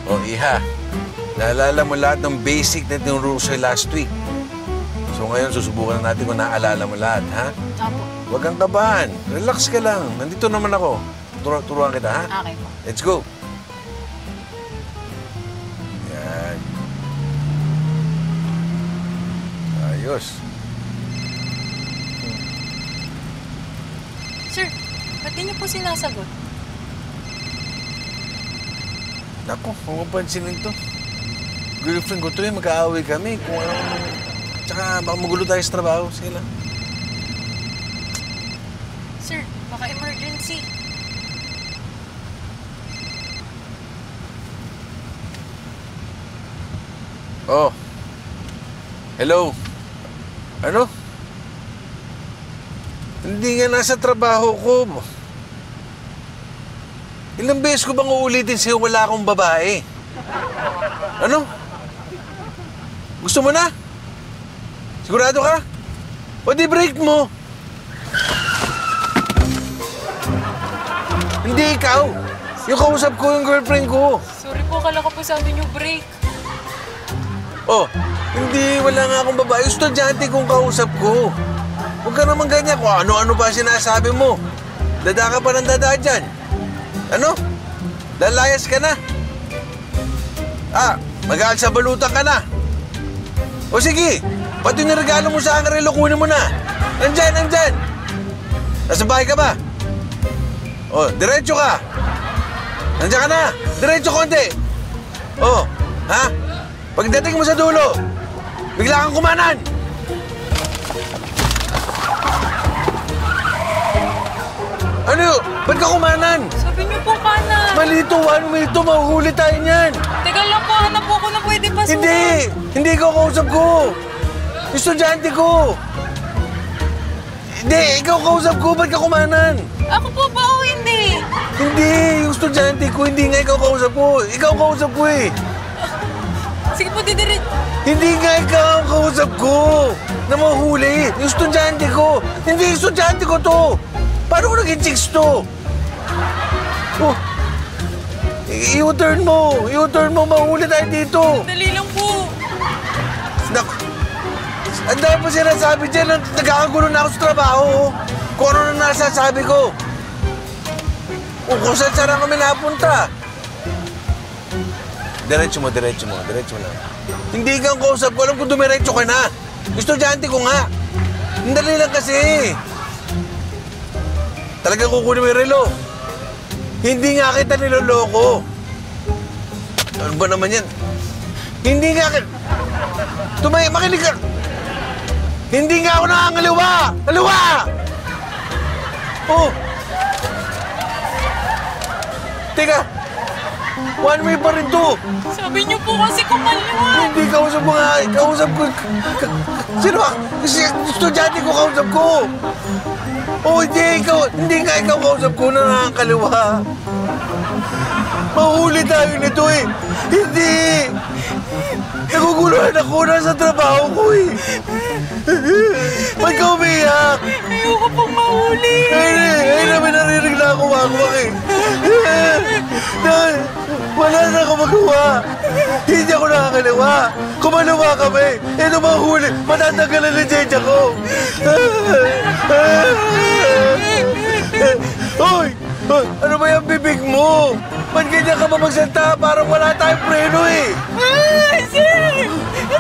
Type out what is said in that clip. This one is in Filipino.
O, Iha, naalala mo lahat ng basic na tinuro sa'yo last week. So ngayon, susubukan natin kung naaalala mo lahat, ha? Opo. Huwag kang kabahan. Relax ka lang. Nandito naman ako. Turuan kita, ha? Okay po. Let's go. Yan. Ayos. Sir, ba't di niyo po sinasagot? Naku, kung mapansinin to. Girlfriend ko to eh, mag-aaway kami. Kung ano, tsaka baka magulo tayo sa trabaho. Sige lang. Sir, baka emergency. Oh. Hello. Ano? Hindi nga nasa trabaho ko. Ilang beses ko bang uulitin sa'yo wala akong babae? Ano? Gusto mo na? Sigurado ka? O di break mo? Hindi ikaw. Yung kausap ko, yung girlfriend ko. Sorry po, kala ko po sabi niyo break. Oh, hindi, wala nga akong babae. Estudyante kong kausap ko. Huwag ka naman ganyan kung ano-ano pa sinasabi mo. Dada ka pa ng dada dyan. Ano? Lalayas ka na. Ah, mag-aal sa balutan ka na. O sige, pati yung regalo mo sa akin, relo, kunin mo na. Nandyan, nandyan. Nasa bahay ka ba? O, diretso ka. Nandiyan ka na. Diretso konti. O, ha? Pagdating mo sa dulo, bigla kang kumanan. Ano yun? Ba't ka kumanan? Sabi niyo po kanan. Malito, 1 minute, mahuhuli tayo niyan. Teka lang po, hanap po ako na pwede pasukan. Hindi! Hindi ikaw kausap ko. Estudyante ko. Hindi, ikaw kausap ko. Ba't ka kumanan? Ako po ba o hindi? Hindi, yung estudyante ko. Hindi nga ikaw kausap ko. Ikaw kausap ko eh. Sige po, didirit. Hindi nga ikaw ang kausap ko na mahuli. Yung estudyante ko. Hindi, estudyante ko to. Paano ko naging chicks to? Oh, i-U-turn mo. I-U-turn mo. Mahuli tayo dito. Dali lang po. Naku. Ang dami pa sinasabi dyan. Nagkakagulo na ako sa trabaho. Kung ano na nasasabi ko. O kung saan kami napunta. Diretso mo, diretso mo. Diretso mo lang. Hindi kang kausap ko. Alam ko dumiretso ka na. Estudyante ko nga. Hindi lang kasi. Talagang kukunin mo yung relo. Hindi nga kita niloloko. Ano ba naman yan? Hindi nga kita... makinig ka. Hindi nga ako nakangaliwa! Kaliwa! Oh! Teka! One way pa rin to! Sabi niyo po kasi kumaliwa. Hindi, kausap mo nga. Kausap ko. Sino ba? Kasi estudyante ko, kausap ko. Oh, hindi, ikaw. Hindi nga ikaw kausap ko na nakakaliwa. Mahuli tayo nito eh. Hindi. Naguguluhan ako na sa trabaho ko eh. Ba't ka umiyak? Ayoko pong mahuli. Ay, namin narinig na ako wak-wak eh. Wala na ako magawa. Hindi ako nakakaliwa. Kumaliwa kami. Ito mahuli. Matatanggalan na jeja ko. Hoy! Ano ba yung bibig mo? Ba't ganyan ka ba magsalita? Parang wala tayong preno eh. Sir! Hindi